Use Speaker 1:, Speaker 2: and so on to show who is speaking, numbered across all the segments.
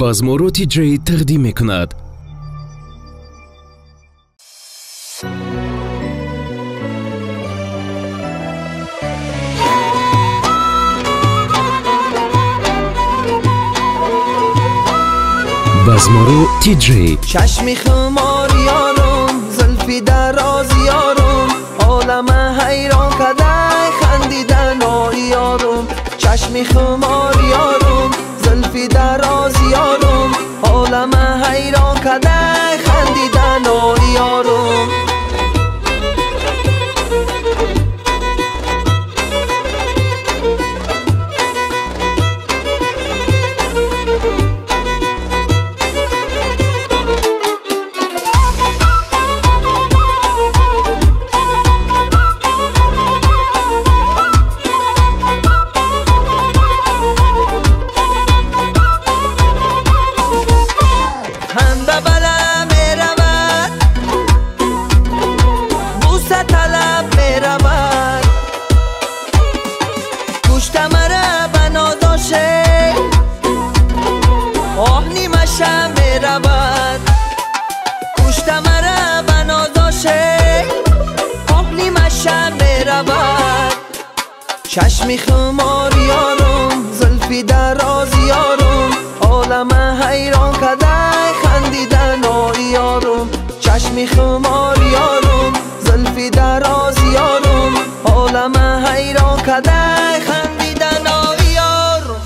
Speaker 1: بازمورو تی جی تقدیم می کند. بازمورو تی جی.
Speaker 2: چشمی خمار یارم، زلفی دراز یارم، عالم حیران کده خندیدن یارم. چشمی خمار یارم، زلفی دراز یارم، عالم حیران کده خندیدن یارم. چشمی خمار یارم، زلفی دراز یارم، عالم حیران کده خندیدن یارم. چشمی خمار یارم، زلفی دراز یارم، عالم حیران کده خندیدن یارم.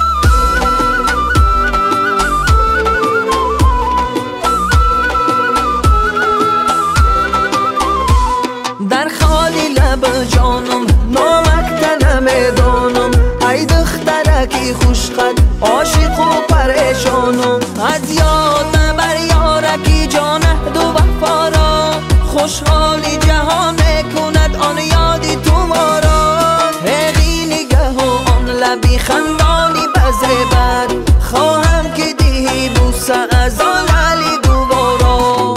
Speaker 2: در خالی لب جانم نامک نمیدانم، ای دخترکی خوشخد عاشق و پریشانم. از یاد نبر یارکی جان دو وفا را، خوشحالی جهان میکند آن یادی تو ما را. هی نگه و آن لبی خندانی بزبر، خواهم که دیهی بوسه از آن علی دوبارا.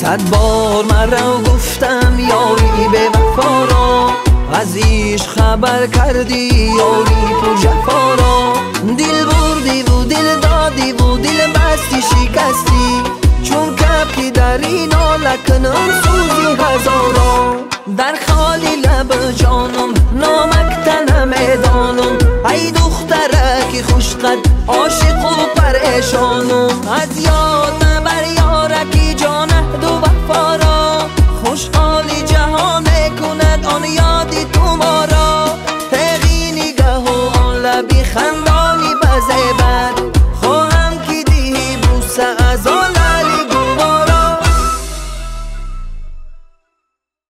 Speaker 2: صد بار مرا گفتم یاری به وفا را، از ایش خبر کردی یاری پر جفا را. دل بردی و دل دادی و دل بستی شکستی، چون کپی در این لکنم سوزی هزارا. در خالی لب جانم نامک تنم میدانم، ای دخترکی خوشقد